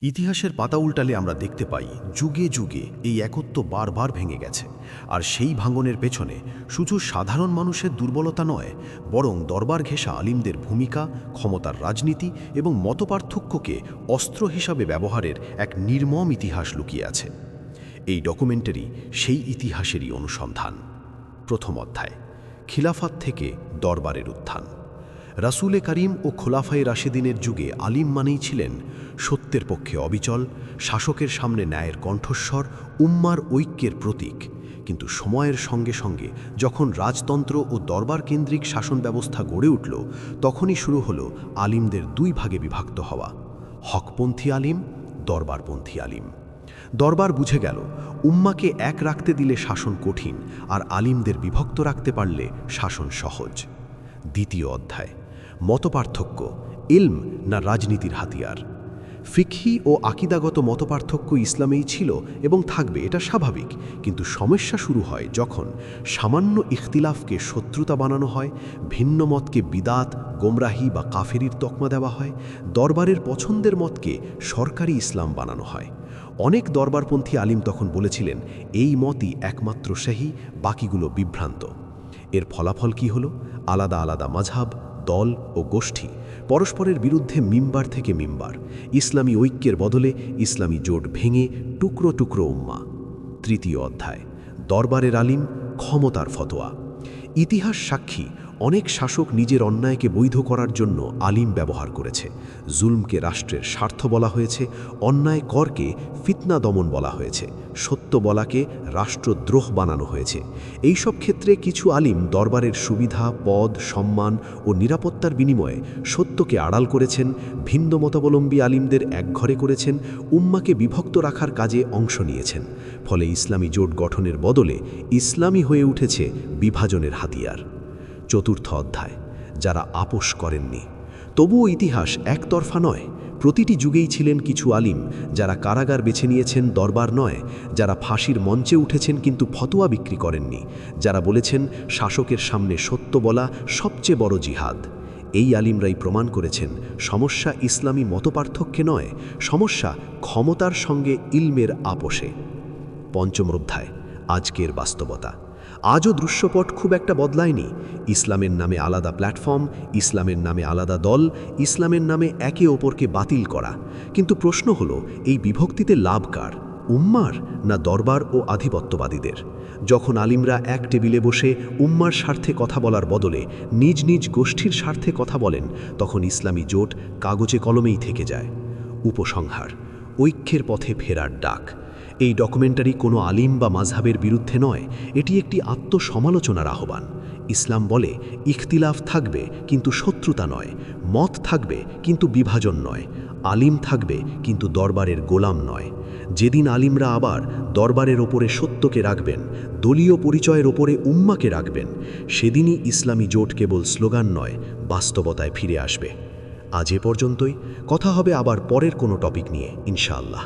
ইতিহাসের পাতা উল্টালে আমরা দেখতে পাই যুগে যুগে এই একত্ব বারবার ভেঙে গেছে। আর সেই ভাঙনের পেছনে শুধু সাধারণ মানুষের দুর্বলতা নয়, বরং দরবার ঘেঁষা আলিমদের ভূমিকা, ক্ষমতার রাজনীতি এবং মতপার্থক্যকে অস্ত্র হিসাবে ব্যবহারের এক নির্মম ইতিহাস লুকিয়ে আছে। এই ডকুমেন্টারি সেই ইতিহাসেরই অনুসন্ধান। প্রথম অধ্যায়, খিলাফত থেকে দরবারের উত্থান। রাসূলে করিম ও খোলাফায়ে রাশেদিনের যুগে আলিম মানেই ছিলেন সত্যের পক্ষে অবিচল, শাসকের সামনে ন্যায়ের কণ্ঠস্বর, উম্মার ঐক্যের প্রতীক। কিন্তু সময়ের সঙ্গে সঙ্গে যখন রাজতন্ত্র ও দরবার কেন্দ্রিক শাসন ব্যবস্থা গড়ে উঠল, তখনই শুরু হলো আলিমদের দুই ভাগে বিভক্ত হওয়া: হকপন্থী আলিম, দরবারপন্থী আলিম। দরবার বুঝে গেল উম্মাকে এক রাখতে দিলে শাসন কঠিন, আর আলিমদের বিভক্ত রাখতে পারলে শাসন সহজ। দ্বিতীয় অধ্যায়, মতপার্থক্য, ইলম না রাজনীতির হাতিয়ার। ফিকহি ও আকিদাগত মতপার্থক্য ইসলামেই ছিল এবং থাকবে, এটা স্বাভাবিক। কিন্তু সমস্যা শুরু হয় যখন সামান্য ইখতিলাফকে শত্রুতা বানানো হয়, ভিন্ন মতকে বিদাত, গোমরাহি বা কাফেরির তকমা দেওয়া হয়, দরবারের পছন্দের মতকে সরকারি ইসলাম বানানো হয়। অনেক দরবারপন্থী আলিম তখন বলেছিলেন, এই মতই একমাত্র সহি, বাকিগুলো বিভ্রান্ত। এর ফলাফল কি হলো? আলাদা আলাদা মাযহাব, দল ও গোষ্ঠী, পরস্পরের বিরুদ্ধে মিম্বার থেকে মিম্বার। ইসলামী ঐক্যের বদলে ইসলামী জোট ভেঙে টুকরো টুকরো উম্মা। তৃতীয় অধ্যায়, দরবারের আলিম, ক্ষমতার ফতোয়া। ইতিহাস সাক্ষী, অনেক শাসক নিজের অন্যায়কে বৈধ করার জন্য আলিম ব্যবহার করেছে। জুলমকে রাষ্ট্রের স্বার্থ বলা হয়েছে, অন্যায় করকে ফিতনা দমন বলা হয়েছে, সত্য বলাকে রাষ্ট্রদ্রোহ বানানো হয়েছে। এইসব ক্ষেত্রে কিছু আলিম দরবারের সুবিধা, পদ, সম্মান ও নিরাপত্তার বিনিময়ে সত্যকে আড়াল করেছেন, ভিন্ন মতাবলম্বী আলিমদের একঘরে করেছেন, উম্মাকে বিভক্ত রাখার কাজে অংশ নিয়েছেন। ফলে ইসলামী জোট গঠনের বদলে ইসলামী হয়ে উঠেছে বিভাজনের হাতিয়ার। চতুর্থ অধ্যায়, যারা আপোষ করেননি। তবুও ইতিহাস একতরফা নয়। প্রতিটি যুগেই ছিলেন কিছু আলিম যারা কারাগার বেছে নিয়েছেন, দরবার নয়, যারা ফাঁসির মঞ্চে উঠেছেন কিন্তু ফতোয়া বিক্রি করেননি, যারা বলেছেন শাসকের সামনে সত্য বলা সবচেয়ে বড় জিহাদ। এই আলিমরাই প্রমাণ করেছেন সমস্যা ইসলামী মতপার্থক্যে নয়, সমস্যা ক্ষমতার সঙ্গে ইলমের আপোষে। পঞ্চম অধ্যায়, আজকের বাস্তবতা। আজও দৃশ্যপট খুব একটা বদলায়নি। ইসলামের নামে আলাদা প্ল্যাটফর্ম, ইসলামের নামে আলাদা দল, ইসলামের নামে একে অপরকে বাতিল করা। কিন্তু প্রশ্ন হলো, এই বিভক্তিতে লাভ কার? উম্মার না দরবার ও আধিপত্যবাদীদের? যখন আলিমরা এক টেবিলে বসে উম্মার স্বার্থে কথা বলার বদলে নিজ নিজ গোষ্ঠীর স্বার্থে কথা বলেন, তখন ইসলামী জোট কাগজে কলমেই থেকে যায়। উপসংহার, ঐক্যের পথে ফেরার ডাক। এই ডকুমেন্টারি কোনো আলিম বা মাযহাবের বিরুদ্ধে নয়, এটি একটি আত্মসমালোচনার আহ্বান। ইসলাম বলে, ইখতিলাফ থাকবে কিন্তু শত্রুতা নয়, মত থাকবে কিন্তু বিভাজন নয়, আলিম থাকবে কিন্তু দরবারের গোলাম নয়। যেদিন আলিমরা আবার দরবারের ওপরে সত্যকে রাখবেন, দলীয় পরিচয়ের ওপরে উম্মাকে রাখবেন, সেদিনই ইসলামী জোট কেবল স্লোগান নয়, বাস্তবতায় ফিরে আসবে। আজ এ পর্যন্তই। কথা হবে আবার পরের কোনো টপিক নিয়ে, ইনশাআল্লাহ।